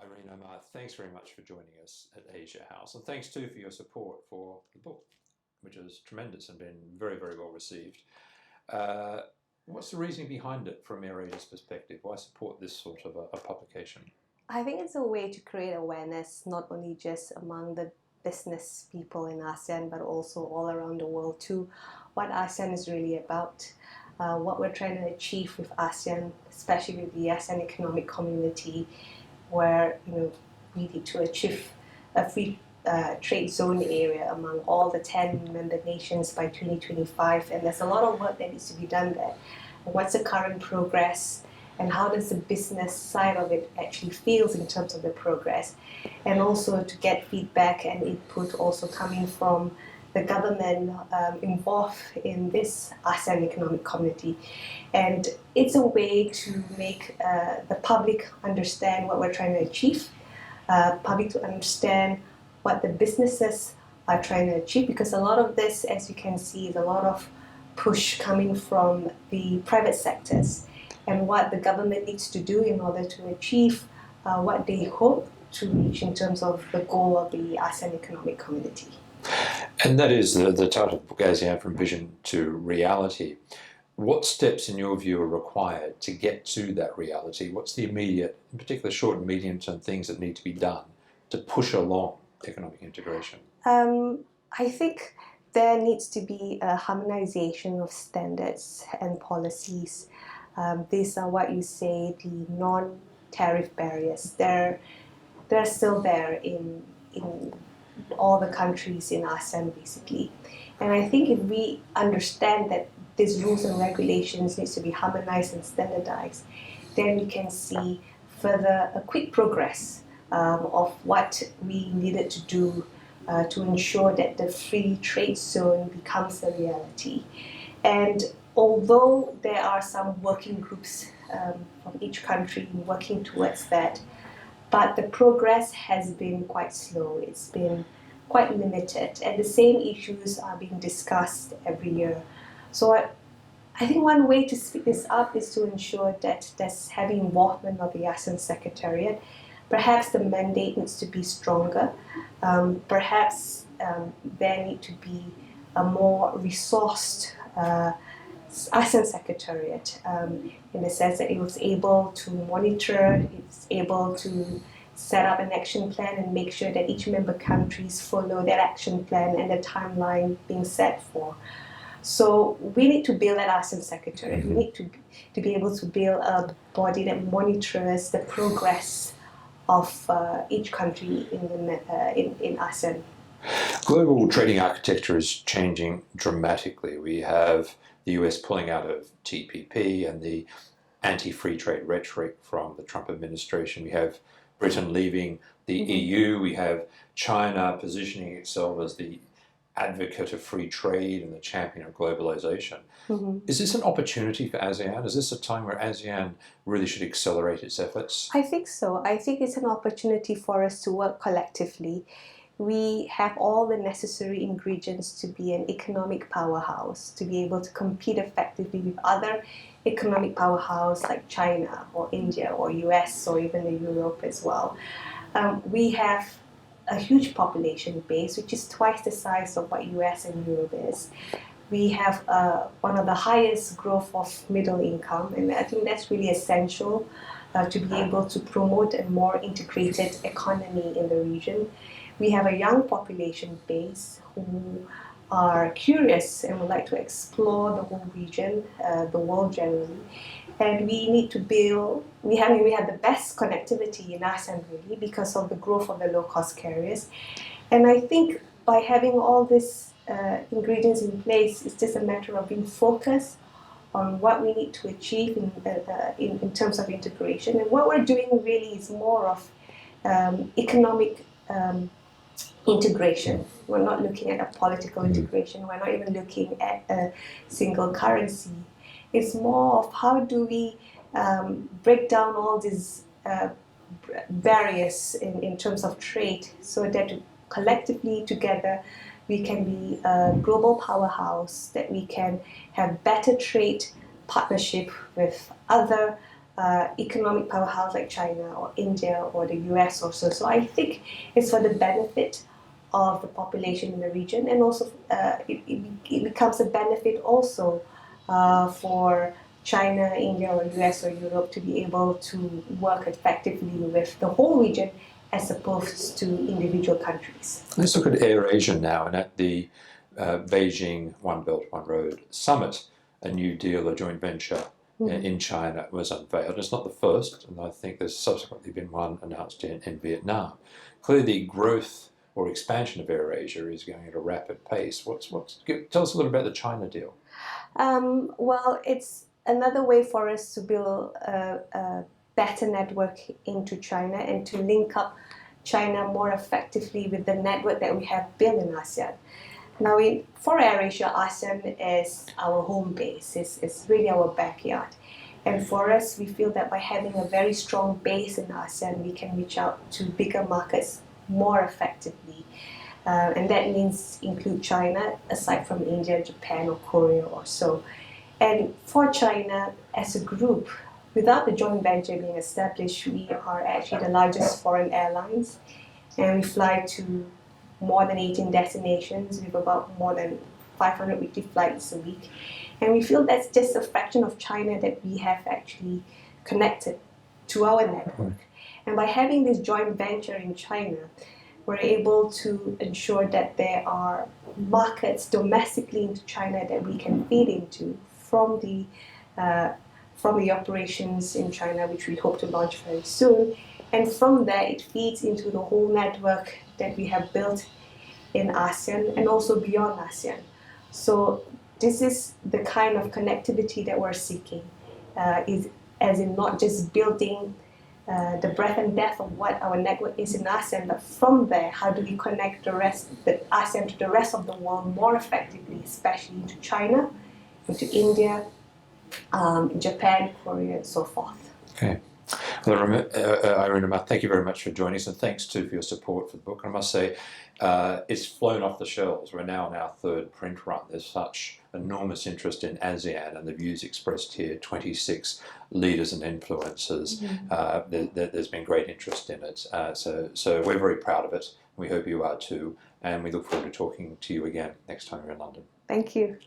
Irene Omar, thanks very much for joining us at Asia House, and thanks too for your support for the book, which is tremendous and been very, very well received. Uh, what's the reasoning behind it from AirAsia's perspective? Why support this sort of a publication? I think it's a way to create awareness, not only just among the business people in ASEAN, but also all around the world too, what ASEAN is really about, what we're trying to achieve with ASEAN, especially with the ASEAN Economic Community, where we need to achieve a free trade zone area among all the 10 member nations by 2025, and there's a lot of work that needs to be done there. What's the current progress, and how does the business side of it actually feels in terms of the progress, and also to get feedback and input also coming from the government involved in this ASEAN Economic Community. And it's a way to make the public understand what we're trying to achieve, public to understand what the businesses are trying to achieve, because a lot of this, as you can see, is a lot of push coming from the private sectors and what the government needs to do in order to achieve what they hope to reach in terms of the goal of the ASEAN Economic Community. And that is the title of the book, ASEAN from Vision to Reality. What steps, in your view, are required to get to that reality? What's the immediate, in particular short and medium term things that need to be done to push along economic integration? I think there needs to be a harmonization of standards and policies. These are what you say, the non-tariff barriers. They're still there in all the countries in ASEAN, basically. And I think if we understand that these rules and regulations needs to be harmonized and standardized, then we can see further a quick progress of what we needed to do to ensure that the free trade zone becomes a reality. And although there are some working groups from each country working towards that, but the progress has been quite slow. It's been quite limited, and the same issues are being discussed every year. So I think one way to speed this up is to ensure that there's heavy involvement of the ASEAN Secretariat. Perhaps the mandate needs to be stronger. Perhaps there need to be a more resourced ASEAN Secretariat in the sense that it was able to monitor, it's able to set up an action plan and make sure that each member countries follow that action plan and the timeline being set for. So we need to build that ASEAN Secretariat. We need to be able to build a body that monitors the progress of each country in ASEAN. Global trading architecture is changing dramatically. We have the US pulling out of TPP and the anti-free trade rhetoric from the Trump administration. We have Britain leaving the EU. We have China positioning itself as the advocate of free trade and the champion of globalization. Is this an opportunity for ASEAN? Is this a time where ASEAN really should accelerate its efforts? I think so. I think it's an opportunity for us to work collectively. We have all the necessary ingredients to be an economic powerhouse, to be able to compete effectively with other economic powerhouses like China or India or US or even Europe as well. We have a huge population base, which is twice the size of what US and Europe is. We have one of the highest growth of middle income, and I think that's really essential to be able to promote a more integrated economy in the region. We have a young population base who are curious and would like to explore the whole region, the world generally. And we need to build, we have the best connectivity in ASEAN really because of the growth of the low-cost carriers. And I think by having all these ingredients in place, it's just a matter of being focused on what we need to achieve in terms of integration. And what we're doing really is more of economic integration. We're not looking at a political integration. We're not even looking at a single currency. It's more of how do we break down all these barriers in terms of trade so that collectively together we can be a global powerhouse, that we can have better trade partnership with other economic powerhouse like China or India or the US or so. So I think it's for the benefit of the population in the region, and also it becomes a benefit also for China, India, or US or Europe to be able to work effectively with the whole region as opposed to individual countries. Let's look at AirAsia now, and at the Beijing One Belt, One Road Summit, a new deal, a joint venture in China was unveiled. It's not the first, and I think there's subsequently been one announced in Vietnam. Clearly, the growth or expansion of AirAsia is going at a rapid pace. Tell us a little about the China deal. Well, it's another way for us to build a better network into China and to link up China more effectively with the network that we have built in ASEAN. Now, for AirAsia, ASEAN is our home base. It's really our backyard. And for us, we feel that by having a very strong base in ASEAN, we can reach out to bigger markets more effectively. And that means include China, aside from India, Japan, or Korea or so. And for China, as a group, without the joint venture being established, we are actually the largest foreign airlines. And we fly to more than 18 destinations with about more than 500 weekly flights a week. And we feel that's just a fraction of China that we have actually connected to our network. And by having this joint venture in China, we're able to ensure that there are markets domestically into China that we can feed into from the operations in China, which we hope to launch very soon. And from there, it feeds into the whole network that we have built in ASEAN and also beyond ASEAN. So this is the kind of connectivity that we're seeking, is as in not just building the breadth and depth of what our network is in ASEAN, but from there, how do we connect the ASEAN to the rest of the world more effectively, especially into China, into India, Japan, Korea, and so forth. Okay. Well, Irina, thank you very much for joining us, and thanks too for your support for the book. And I must say, it's flown off the shelves. We're now on our third print run. There's such enormous interest in ASEAN and the views expressed here, 26 leaders and influencers. There's been great interest in it. So we're very proud of it. We hope you are too. And we look forward to talking to you again next time you're in London. Thank you.